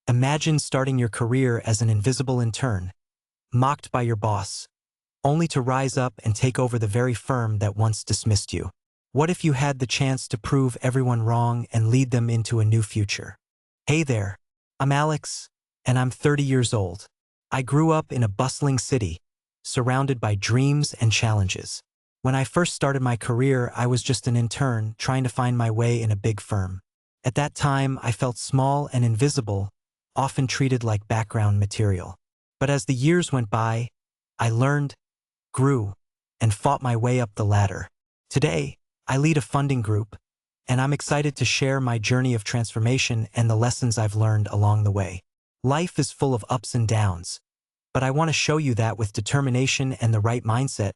Imagine starting your career as an invisible intern, mocked by your boss, only to rise up and take over the very firm that once dismissed you. What if you had the chance to prove everyone wrong and lead them into a new future? Hey there, I'm Alex, and I'm 30 years old. I grew up in a bustling city, surrounded by dreams and challenges. When I first started my career, I was just an intern trying to find my way in a big firm. At that time, I felt small and invisible, often treated like background material. But as the years went by, I learned, grew, and fought my way up the ladder. Today, I lead a funding group, and I'm excited to share my journey of transformation and the lessons I've learned along the way. Life is full of ups and downs, but I want to show you that with determination and the right mindset,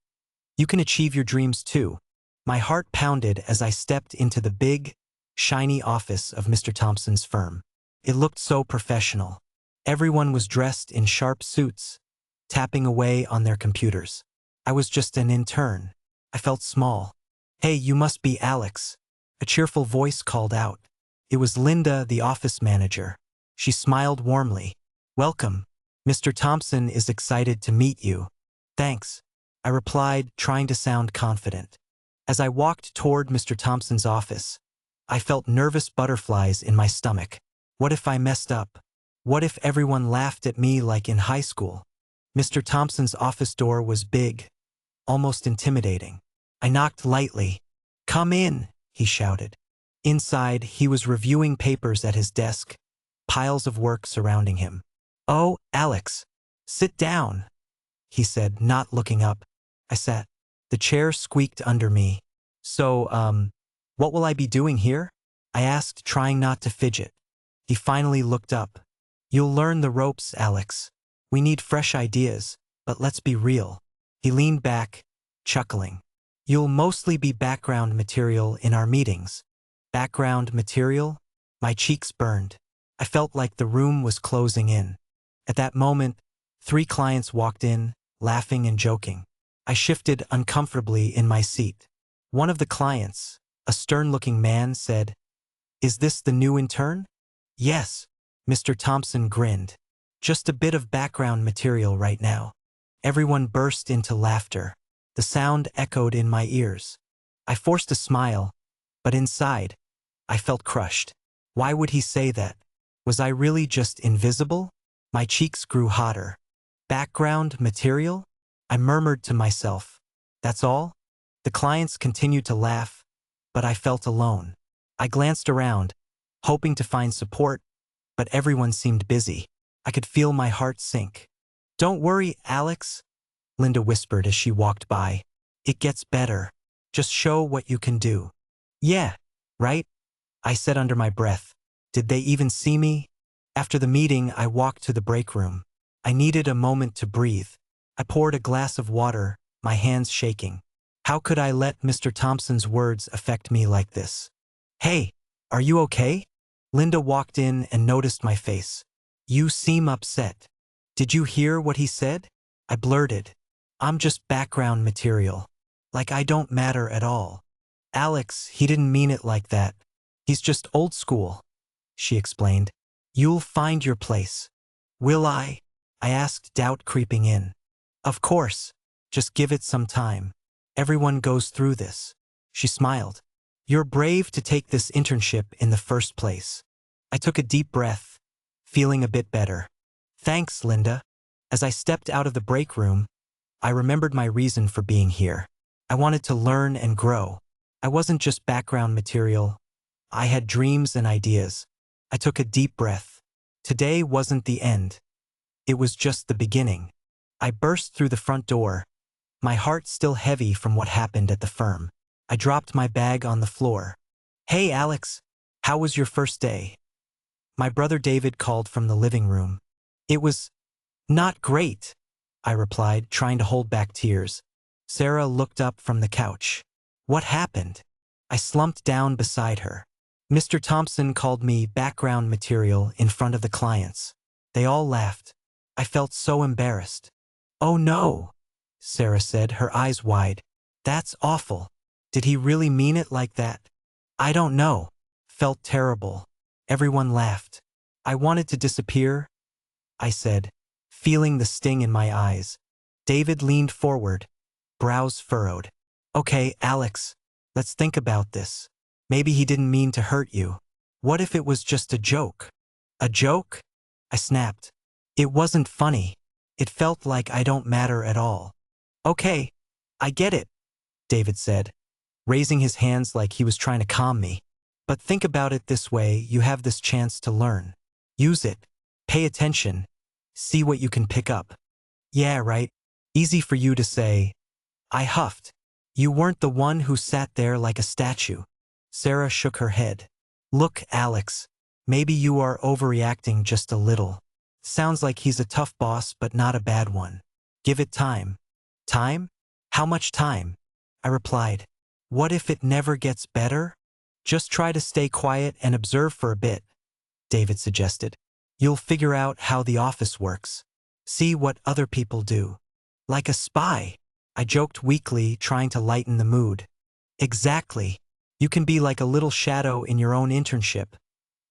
you can achieve your dreams too. My heart pounded as I stepped into the big, shiny office of Mr. Thompson's firm. It looked so professional. Everyone was dressed in sharp suits, tapping away on their computers. I was just an intern. I felt small. "Hey, you must be Alex," a cheerful voice called out. It was Linda, the office manager. She smiled warmly. "Welcome. Mr. Thompson is excited to meet you." "Thanks," I replied, trying to sound confident. As I walked toward Mr. Thompson's office, I felt nervous butterflies in my stomach. What if I messed up? What if everyone laughed at me like in high school? Mr. Thompson's office door was big, almost intimidating. I knocked lightly. "Come in," he shouted. Inside, he was reviewing papers at his desk, piles of work surrounding him. "Oh, Alex, sit down," he said, not looking up. I sat. The chair squeaked under me. "So, what will I be doing here?" I asked, trying not to fidget. He finally looked up. "You'll learn the ropes, Alex. We need fresh ideas, but let's be real." He leaned back, chuckling. "You'll mostly be background material in our meetings." Background material? My cheeks burned. I felt like the room was closing in. At that moment, 3 clients walked in, laughing and joking. I shifted uncomfortably in my seat. One of the clients, a stern-looking man, said, "Is this the new intern?" "Yes." Mr. Thompson grinned. "Just a bit of background material right now." Everyone burst into laughter. The sound echoed in my ears. I forced a smile, but inside, I felt crushed. Why would he say that? Was I really just invisible? My cheeks grew hotter. "Background material?" I murmured to myself. "That's all?" The clients continued to laugh, but I felt alone. I glanced around, hoping to find support, but everyone seemed busy. I could feel my heart sink. "Don't worry, Alex," Linda whispered as she walked by. "It gets better. Just show what you can do." "Yeah, right?" I said under my breath. Did they even see me? After the meeting, I walked to the break room. I needed a moment to breathe. I poured a glass of water, my hands shaking. How could I let Mr. Thompson's words affect me like this? "Hey, are you okay?" Linda walked in and noticed my face. "You seem upset. Did you hear what he said?" I blurted. "I'm just background material. Like I don't matter at all." "Alex, he didn't mean it like that. He's just old school," she explained. "You'll find your place." "Will I?" I asked, doubt creeping in. "Of course. Just give it some time. Everyone goes through this." She smiled. "You're brave to take this internship in the first place." I took a deep breath, feeling a bit better. "Thanks, Linda." As I stepped out of the break room, I remembered my reason for being here. I wanted to learn and grow. I wasn't just background material. I had dreams and ideas. I took a deep breath. Today wasn't the end. It was just the beginning. I burst through the front door, my heart still heavy from what happened at the firm. I dropped my bag on the floor. "Hey, Alex, how was your first day?" My brother David called from the living room. "It was not great," I replied, trying to hold back tears. Sarah looked up from the couch. "What happened?" I slumped down beside her. "Mr. Thompson called me background material in front of the clients." They all laughed. I felt so embarrassed. "Oh no," Sarah said, her eyes wide. "That's awful. Did he really mean it like that?" "I don't know." Felt terrible. Everyone laughed. I wanted to disappear, I said, feeling the sting in my eyes. David leaned forward, brows furrowed. Okay, Alex, let's think about this. Maybe he didn't mean to hurt you. What if it was just a joke? A joke? I snapped. It wasn't funny. It felt like I don't matter at all. Okay, I get it, David said, raising his hands like he was trying to calm me. But think about it this way, you have this chance to learn. Use it. Pay attention. See what you can pick up. Yeah, right. Easy for you to say. I huffed. You weren't the one who sat there like a statue. Sarah shook her head. Look, Alex, maybe you are overreacting just a little. Sounds like he's a tough boss, but not a bad one. Give it time. Time? How much time? I replied. What if it never gets better? Just try to stay quiet and observe for a bit, David suggested. You'll figure out how the office works. See what other people do. Like a spy, I joked weakly, trying to lighten the mood. Exactly. You can be like a little shadow in your own internship,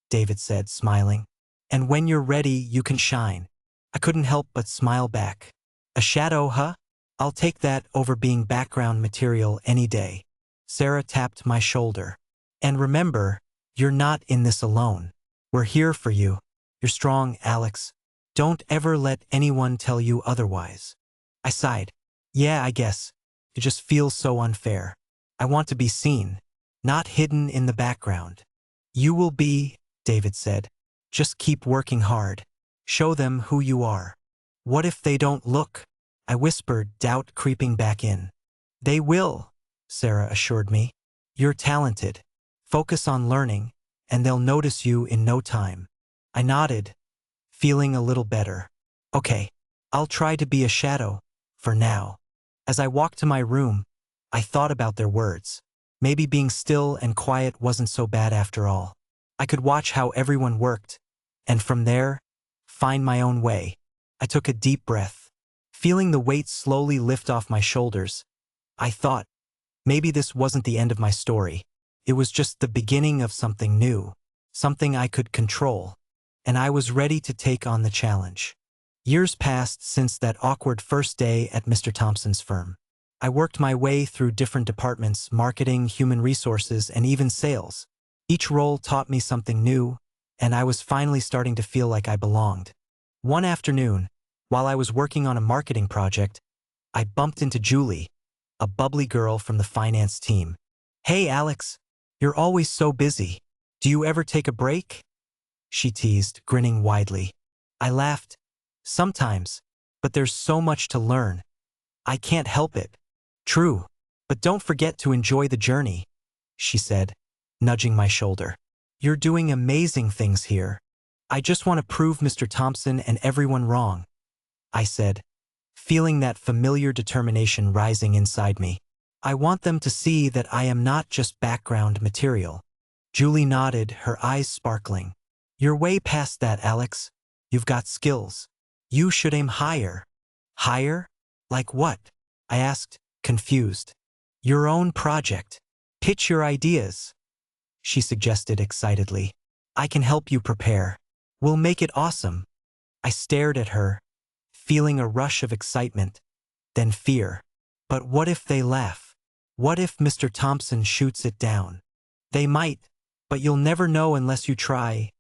David said, smiling. And when you're ready, you can shine. I couldn't help but smile back. A shadow, huh? I'll take that over being background material any day. Sarah tapped my shoulder. And remember, you're not in this alone. We're here for you. You're strong, Alex. Don't ever let anyone tell you otherwise. I sighed. Yeah, I guess. It just feels so unfair. I want to be seen, not hidden in the background. You will be, David said. Just keep working hard. Show them who you are. What if they don't look? I whispered, doubt creeping back in. They will, Sarah assured me. You're talented. Focus on learning, and they'll notice you in no time. I nodded, feeling a little better. Okay, I'll try to be a shadow, for now. As I walked to my room, I thought about their words. Maybe being still and quiet wasn't so bad after all. I could watch how everyone worked, and from there, find my own way. I took a deep breath. Feeling the weight slowly lift off my shoulders, I thought, maybe this wasn't the end of my story. It was just the beginning of something new, something I could control, and I was ready to take on the challenge. Years passed since that awkward first day at Mr. Thompson's firm. I worked my way through different departments, marketing, human resources, and even sales. Each role taught me something new, and I was finally starting to feel like I belonged. One afternoon, while I was working on a marketing project, I bumped into Julie, a bubbly girl from the finance team. Hey, Alex, you're always so busy. Do you ever take a break? She teased, grinning widely. I laughed. Sometimes, but there's so much to learn. I can't help it. True, but don't forget to enjoy the journey, she said, nudging my shoulder. You're doing amazing things here. I just want to prove Mr. Thompson and everyone wrong, I said, feeling that familiar determination rising inside me. I want them to see that I am not just background material. Julie nodded, her eyes sparkling. You're way past that, Alex. You've got skills. You should aim higher. Higher? Like what? I asked, confused. Your own project. Pitch your ideas, she suggested excitedly. I can help you prepare. We'll make it awesome. I stared at her, feeling a rush of excitement, then fear. But what if they laugh? What if Mr. Thompson shoots it down? They might, but you'll never know unless you try,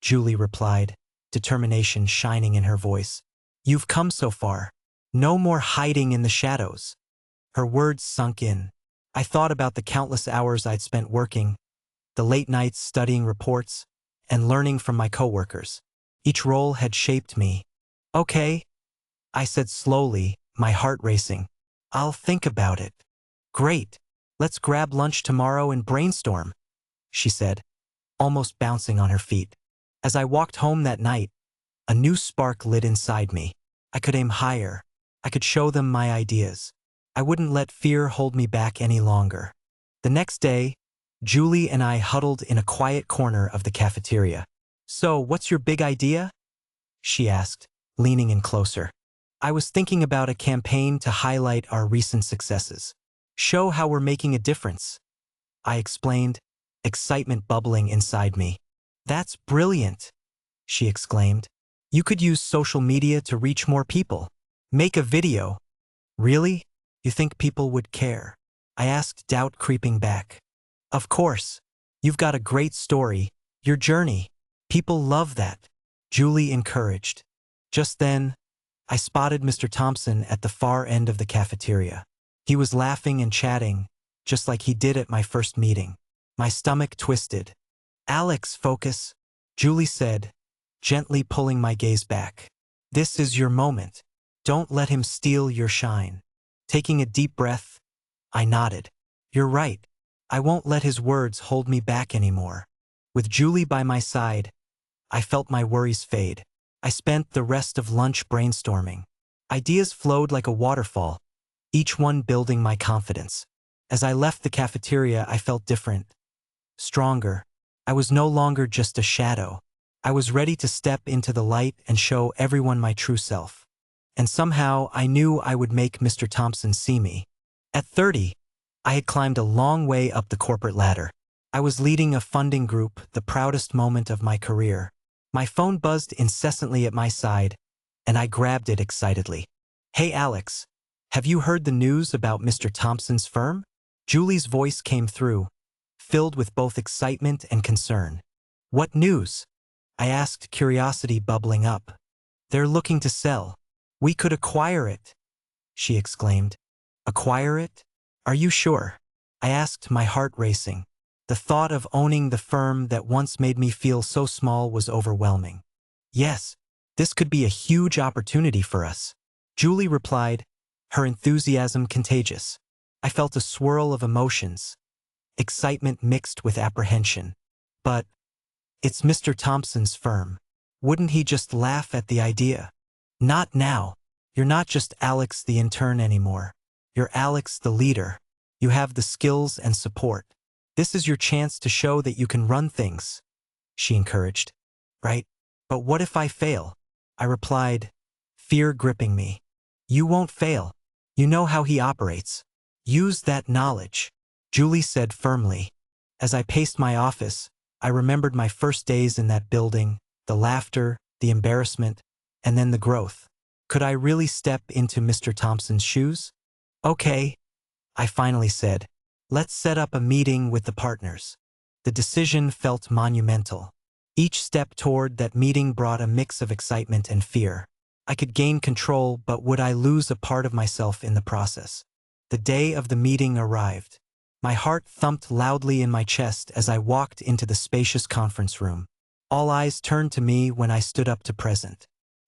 Julie replied, determination shining in her voice. You've come so far. No more hiding in the shadows. Her words sunk in. I thought about the countless hours I'd spent working, the late nights studying reports, and learning from my coworkers. Each role had shaped me. Okay, I said slowly, my heart racing. I'll think about it. Great. Let's grab lunch tomorrow and brainstorm, she said, almost bouncing on her feet. As I walked home that night, a new spark lit inside me. I could aim higher. I could show them my ideas. I wouldn't let fear hold me back any longer. The next day, Julie and I huddled in a quiet corner of the cafeteria. So, what's your big idea? She asked, leaning in closer. I was thinking about a campaign to highlight our recent successes. Show how we're making a difference, I explained, excitement bubbling inside me. That's brilliant. she exclaimed. You could use social media to reach more people. Make a video. Really? You think people would care? I asked, doubt creeping back. Of course. You've got a great story, your journey. People love that, Julie encouraged. Just then, I spotted Mr. Thompson at the far end of the cafeteria. He was laughing and chatting, just like he did at my first meeting. My stomach twisted. Alex, focus, Julie said, gently pulling my gaze back. This is your moment. Don't let him steal your shine. Taking a deep breath, I nodded. You're right. I won't let his words hold me back anymore. With Julie by my side, I felt my worries fade. I spent the rest of lunch brainstorming. Ideas flowed like a waterfall, each one building my confidence. As I left the cafeteria, I felt different, stronger. I was no longer just a shadow. I was ready to step into the light and show everyone my true self. And somehow, I knew I would make Mr. Thompson see me. At 30, I had climbed a long way up the corporate ladder. I was leading a funding group, the proudest moment of my career. My phone buzzed incessantly at my side, and I grabbed it excitedly. Hey Alex, have you heard the news about Mr. Thompson's firm? Julie's voice came through, filled with both excitement and concern. What news? I asked, curiosity bubbling up. They're looking to sell. We could acquire it, she exclaimed. Acquire it? Are you sure? I asked, my heart racing. The thought of owning the firm that once made me feel so small was overwhelming. Yes, this could be a huge opportunity for us, Julie replied, her enthusiasm contagious. I felt a swirl of emotions, excitement mixed with apprehension. But it's Mr. Thompson's firm. Wouldn't he just laugh at the idea? Not now. You're not just Alex the intern anymore. You're Alex the leader. You have the skills and support. This is your chance to show that you can run things, she encouraged. Right? But what if I fail? I replied, fear gripping me. You won't fail. You know how he operates. Use that knowledge, Julie said firmly. As I paced my office, I remembered my first days in that building, the laughter, the embarrassment, and then the growth. Could I really step into Mr. Thompson's shoes? Okay, I finally said. Let's set up a meeting with the partners. The decision felt monumental. Each step toward that meeting brought a mix of excitement and fear. I could gain control, but would I lose a part of myself in the process? The day of the meeting arrived. My heart thumped loudly in my chest as I walked into the spacious conference room. All eyes turned to me when I stood up to present.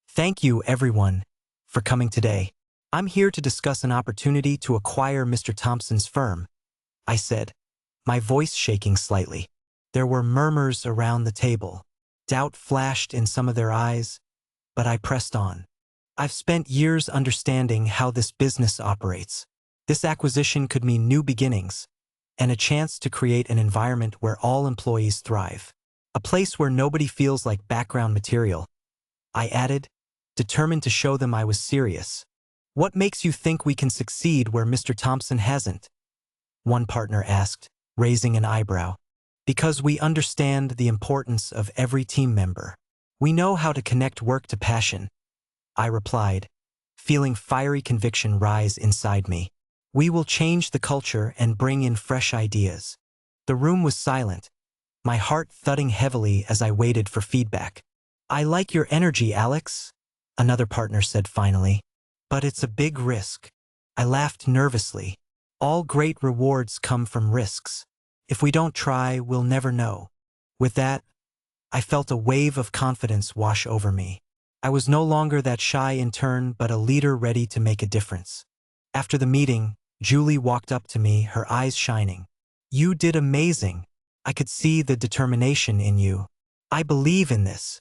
Thank you, everyone, for coming today. I'm here to discuss an opportunity to acquire Mr. Thompson's firm, I said, my voice shaking slightly. There were murmurs around the table. Doubt flashed in some of their eyes, but I pressed on. I've spent years understanding how this business operates. This acquisition could mean new beginnings, and a chance to create an environment where all employees thrive. A place where nobody feels like background material, I added, determined to show them I was serious. What makes you think we can succeed where Mr. Thompson hasn't? One partner asked, raising an eyebrow. Because we understand the importance of every team member. We know how to connect work to passion, I replied, feeling fiery conviction rise inside me. We will change the culture and bring in fresh ideas. The room was silent, my heart thudding heavily as I waited for feedback. I like your energy, Alex, another partner said finally. But it's a big risk. I laughed nervously. All great rewards come from risks. If we don't try, we'll never know. With that, I felt a wave of confidence wash over me. I was no longer that shy intern, but a leader ready to make a difference. After the meeting, Julie walked up to me, her eyes shining. You did amazing. I could see the determination in you. I believe in this.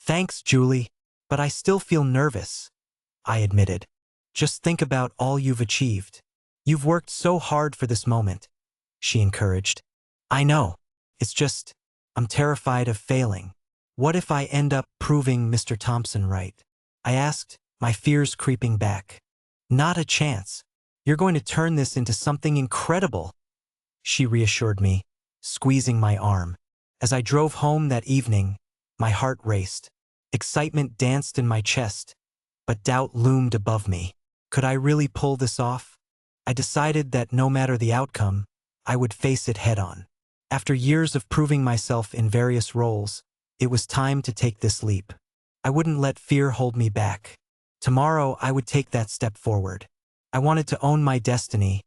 Thanks, Julie, but I still feel nervous, I admitted. Just think about all you've achieved. You've worked so hard for this moment, she encouraged. I know. It's just, I'm terrified of failing. What if I end up proving Mr. Thompson right? I asked, my fears creeping back. Not a chance. You're going to turn this into something incredible, she reassured me, squeezing my arm. As I drove home that evening, My heart raced. Excitement danced in my chest, but doubt loomed above me. Could I really pull this off? I decided that no matter the outcome, I would face it head-on. After years of proving myself in various roles, it was time to take this leap. I wouldn't let fear hold me back. Tomorrow, I would take that step forward. I wanted to own my destiny,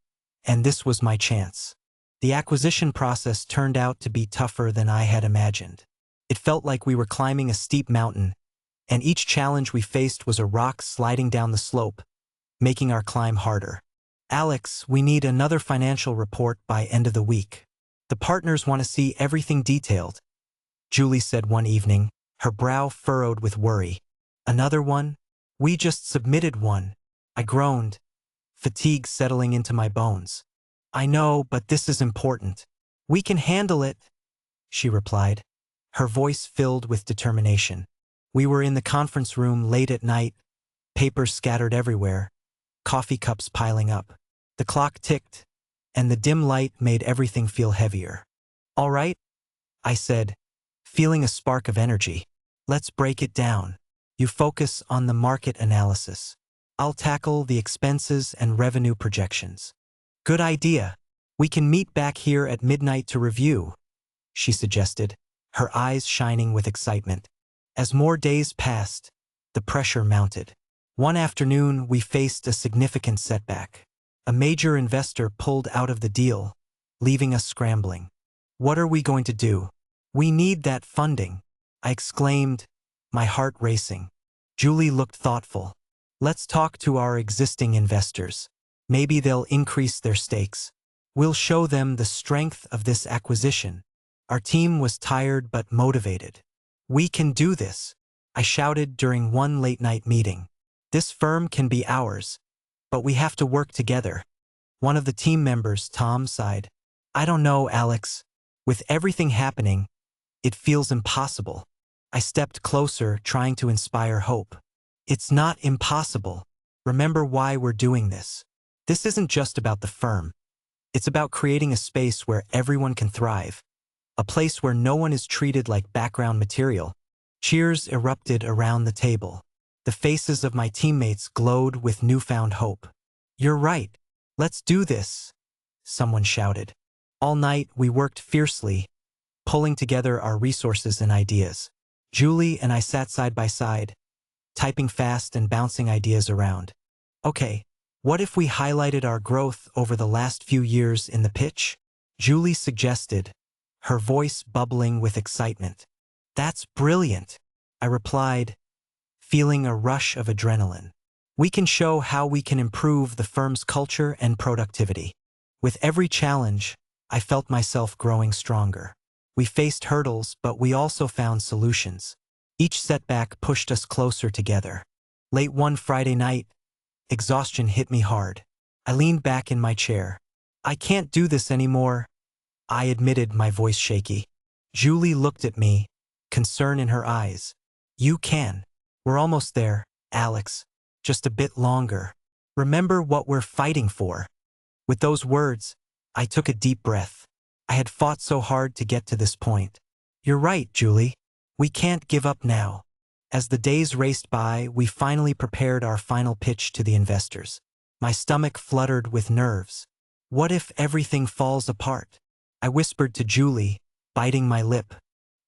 and this was my chance. The acquisition process turned out to be tougher than I had imagined. It felt like we were climbing a steep mountain, and each challenge we faced was a rock sliding down the slope, making our climb harder. Alex, we need another financial report by end of the week. The partners want to see everything detailed, Julie said one evening, her brow furrowed with worry. Another one? We just submitted one. I groaned, fatigue settling into my bones. I know, but this is important. We can handle it, she replied, her voice filled with determination. We were in the conference room late at night, papers scattered everywhere, coffee cups piling up. The clock ticked, and the dim light made everything feel heavier. All right, I said, feeling a spark of energy. Let's break it down. You focus on the market analysis. I'll tackle the expenses and revenue projections. Good idea. We can meet back here at midnight to review, she suggested, her eyes shining with excitement. As more days passed, the pressure mounted. One afternoon, we faced a significant setback. A major investor pulled out of the deal, leaving us scrambling. What are we going to do? We need that funding, I exclaimed, my heart racing. Julie looked thoughtful. Let's talk to our existing investors. Maybe they'll increase their stakes. We'll show them the strength of this acquisition. Our team was tired but motivated. We can do this, I shouted during one late-night meeting. This firm can be ours, but we have to work together. One of the team members, Tom, sighed. I don't know, Alex. With everything happening, it feels impossible. I stepped closer, trying to inspire hope. It's not impossible. Remember why we're doing this. This isn't just about the firm. It's about creating a space where everyone can thrive. A place where no one is treated like background material. Cheers erupted around the table. The faces of my teammates glowed with newfound hope. You're right. Let's do this, someone shouted. All night, we worked fiercely, pulling together our resources and ideas. Julie and I sat side by side, typing fast and bouncing ideas around. Okay, what if we highlighted our growth over the last few years in the pitch? Julie suggested, her voice bubbling with excitement. That's brilliant, I replied, feeling a rush of adrenaline. We can show how we can improve the firm's culture and productivity. With every challenge, I felt myself growing stronger. We faced hurdles, but we also found solutions. Each setback pushed us closer together. Late one Friday night, exhaustion hit me hard. I leaned back in my chair. I can't do this anymore, I admitted, my voice shaky. Julie looked at me, concern in her eyes. You can. We're almost there, Alex. Just a bit longer. Remember what we're fighting for. With those words, I took a deep breath. I had fought so hard to get to this point. You're right, Julie. We can't give up now. As the days raced by, we finally prepared our final pitch to the investors. My stomach fluttered with nerves. What if everything falls apart? I whispered to Julie, biting my lip.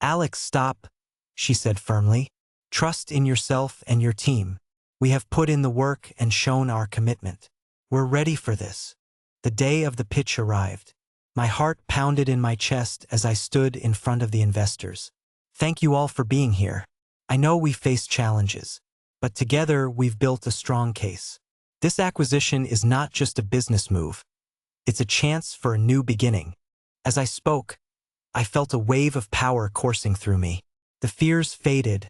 Alex, stop, she said firmly. Trust in yourself and your team. We have put in the work and shown our commitment. We're ready for this. The day of the pitch arrived. My heart pounded in my chest as I stood in front of the investors. Thank you all for being here. I know we faced challenges, but together we've built a strong case. This acquisition is not just a business move. It's a chance for a new beginning. As I spoke, I felt a wave of power coursing through me. The fears faded,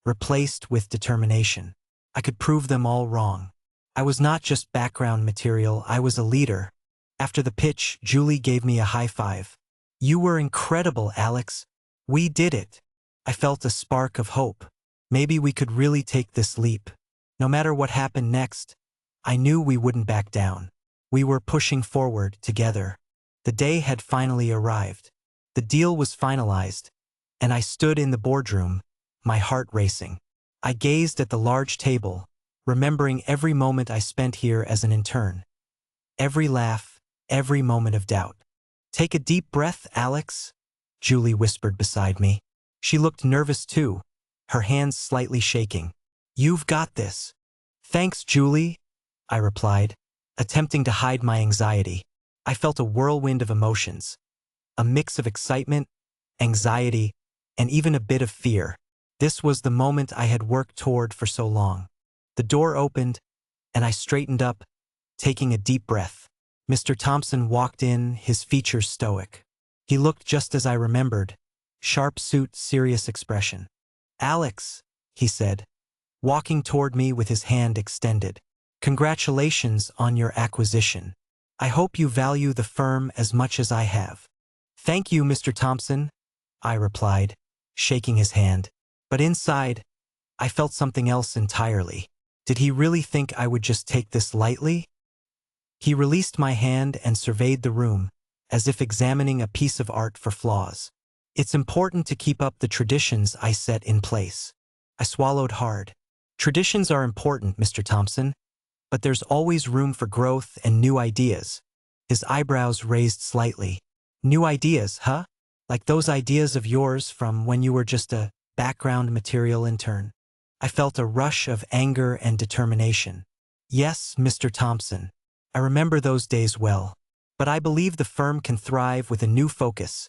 replaced with determination. I could prove them all wrong. I was not just background material, I was a leader. After the pitch, Julie gave me a high five. You were incredible, Alex. We did it. I felt a spark of hope. Maybe we could really take this leap. No matter what happened next, I knew we wouldn't back down. We were pushing forward together. The day had finally arrived. The deal was finalized, and I stood in the boardroom, my heart racing. I gazed at the large table, remembering every moment I spent here as an intern. Every laugh, every moment of doubt. "Take a deep breath, Alex," Julie whispered beside me. She looked nervous too, her hands slightly shaking. "You've got this." "Thanks, Julie," I replied, attempting to hide my anxiety. I felt a whirlwind of emotions, a mix of excitement, anxiety, and even a bit of fear. This was the moment I had worked toward for so long. The door opened, and I straightened up, taking a deep breath. Mr. Thompson walked in, his features stoic. He looked just as I remembered, sharp suit, serious expression. "Alex," he said, walking toward me with his hand extended. "Congratulations on your acquisition. I hope you value the firm as much as I have." "Thank you, Mr. Thompson," I replied, shaking his hand. But inside, I felt something else entirely. Did he really think I would just take this lightly? He released my hand and surveyed the room, as if examining a piece of art for flaws. "It's important to keep up the traditions I set in place." I swallowed hard. "Traditions are important, Mr. Thompson, but there's always room for growth and new ideas." His eyebrows raised slightly. "New ideas, huh? Like those ideas of yours from when you were just a background material intern?" I felt a rush of anger and determination. "Yes, Mr. Thompson. I remember those days well. But I believe the firm can thrive with a new focus,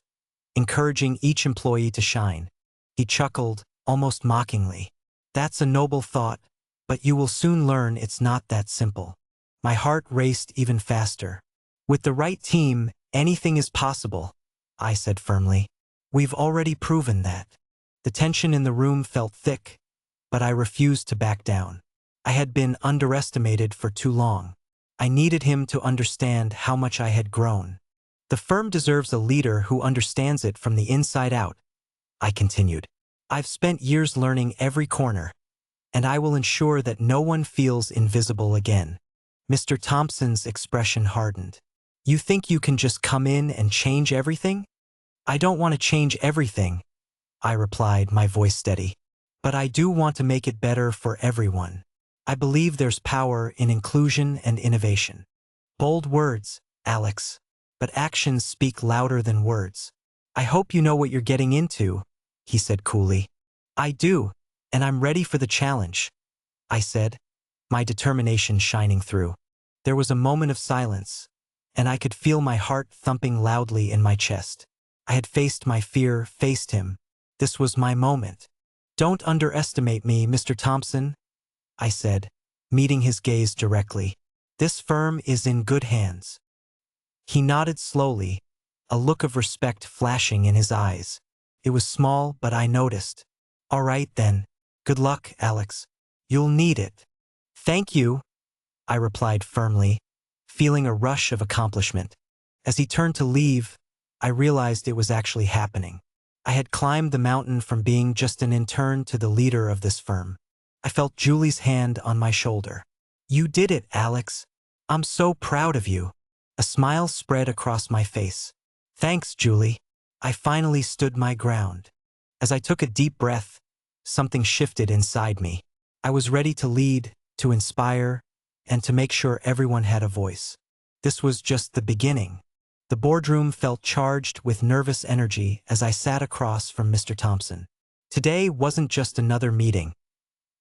encouraging each employee to shine." He chuckled, almost mockingly. "That's a noble thought, but you will soon learn it's not that simple." My heart raced even faster. "With the right team, anything is possible," I said firmly. "We've already proven that." The tension in the room felt thick, but I refused to back down. I had been underestimated for too long. I needed him to understand how much I had grown. "The firm deserves a leader who understands it from the inside out," I continued. "I've spent years learning every corner, and I will ensure that no one feels invisible again." Mr. Thompson's expression hardened. "You think you can just come in and change everything?" "I don't want to change everything," I replied, my voice steady. "But I do want to make it better for everyone. I believe there's power in inclusion and innovation." Bold words, Alex, but actions speak louder than words. "I hope you know what you're getting into," he said coolly. "I do, and I'm ready for the challenge," I said, my determination shining through. There was a moment of silence, and I could feel my heart thumping loudly in my chest. I had faced my fear, faced him. This was my moment. "Don't underestimate me, Mr. Thompson," I said, meeting his gaze directly. "This firm is in good hands." He nodded slowly, a look of respect flashing in his eyes. It was small, but I noticed. "All right then. Good luck, Alex. You'll need it." "Thank you," I replied firmly, feeling a rush of accomplishment. As he turned to leave, I realized it was actually happening. I had climbed the mountain from being just an intern to the leader of this firm. I felt Julie's hand on my shoulder. "You did it, Alex. I'm so proud of you." A smile spread across my face. "Thanks, Julie." I finally stood my ground. As I took a deep breath, something shifted inside me. I was ready to lead, to inspire, and to make sure everyone had a voice. This was just the beginning. The boardroom felt charged with nervous energy as I sat across from Mr. Thompson. Today wasn't just another meeting.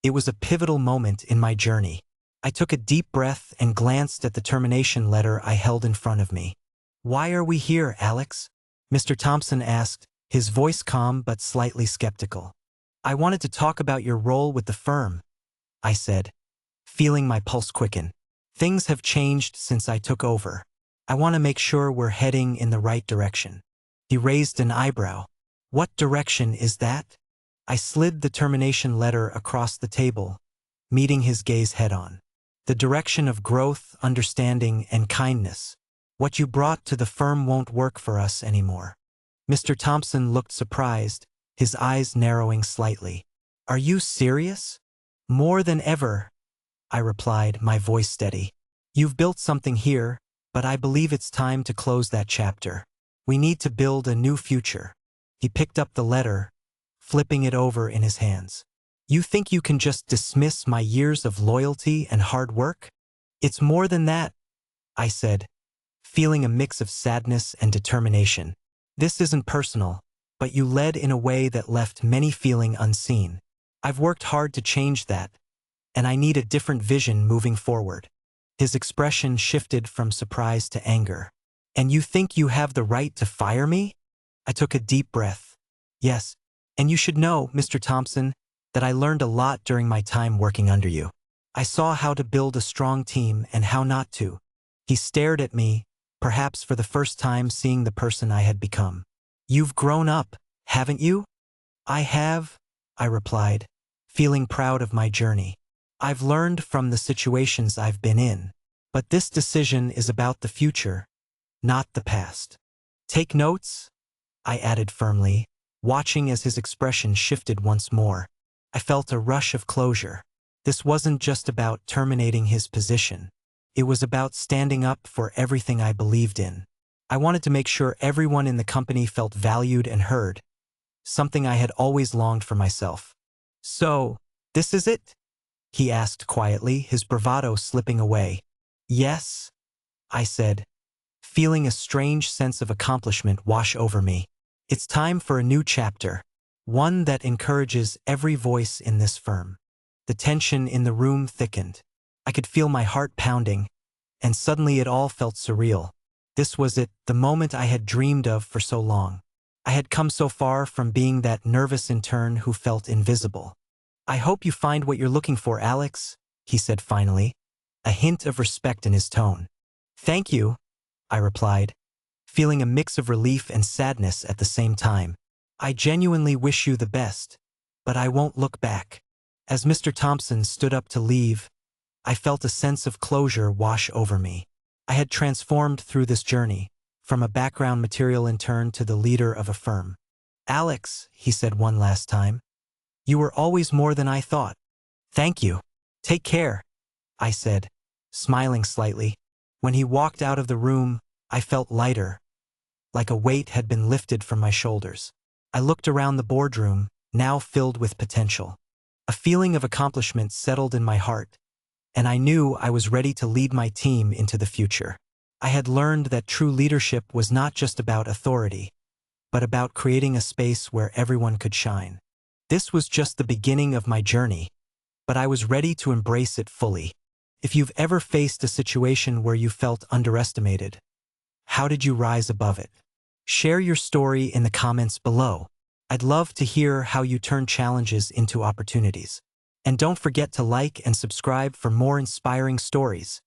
It was a pivotal moment in my journey. I took a deep breath and glanced at the termination letter I held in front of me. "Why are we here, Alex?" Mr. Thompson asked, his voice calm but slightly skeptical. "I wanted to talk about your role with the firm," I said, feeling my pulse quicken. "Things have changed since I took over. I want to make sure we're heading in the right direction." He raised an eyebrow. "What direction is that?" I slid the termination letter across the table, meeting his gaze head-on. "The direction of growth, understanding, and kindness. What you brought to the firm won't work for us anymore." Mr. Thompson looked surprised, his eyes narrowing slightly. "Are you serious?" "More than ever," I replied, my voice steady. "You've built something here, but I believe it's time to close that chapter. We need to build a new future." He picked up the letter, flipping it over in his hands. You think you can just dismiss my years of loyalty and hard work? It's more than that, I said, feeling a mix of sadness and determination. This isn't personal, but you led in a way that left many feeling unseen. I've worked hard to change that, and I need a different vision moving forward. His expression shifted from surprise to anger. And you think you have the right to fire me? I took a deep breath. Yes, and you should know, Mr. Thompson, that I learned a lot during my time working under you. I saw how to build a strong team and how not to. He stared at me, perhaps for the first time seeing the person I had become. You've grown up, haven't you? I have, I replied, feeling proud of my journey. I've learned from the situations I've been in, but this decision is about the future, not the past. Take notes, I added firmly, watching as his expression shifted once more. I felt a rush of closure. This wasn't just about terminating his position. It was about standing up for everything I believed in. I wanted to make sure everyone in the company felt valued and heard, something I had always longed for myself. So, this is it? He asked quietly, his bravado slipping away. Yes, I said, feeling a strange sense of accomplishment wash over me. It's time for a new chapter, one that encourages every voice in this firm. The tension in the room thickened. I could feel my heart pounding, and suddenly it all felt surreal. This was it, the moment I had dreamed of for so long. I had come so far from being that nervous intern who felt invisible. I hope you find what you're looking for, Alex, he said finally, a hint of respect in his tone. Thank you, I replied, feeling a mix of relief and sadness at the same time. I genuinely wish you the best, but I won't look back. As Mr. Thompson stood up to leave, I felt a sense of closure wash over me. I had transformed through this journey, from a background material intern to the leader of a firm. Alex, he said one last time, you were always more than I thought. Thank you. Take care, I said, smiling slightly. When he walked out of the room, I felt lighter, like a weight had been lifted from my shoulders. I looked around the boardroom, now filled with potential. A feeling of accomplishment settled in my heart, and I knew I was ready to lead my team into the future. I had learned that true leadership was not just about authority, but about creating a space where everyone could shine. This was just the beginning of my journey, but I was ready to embrace it fully. If you've ever faced a situation where you felt underestimated, how did you rise above it? Share your story in the comments below. I'd love to hear how you turn challenges into opportunities. And don't forget to like and subscribe for more inspiring stories.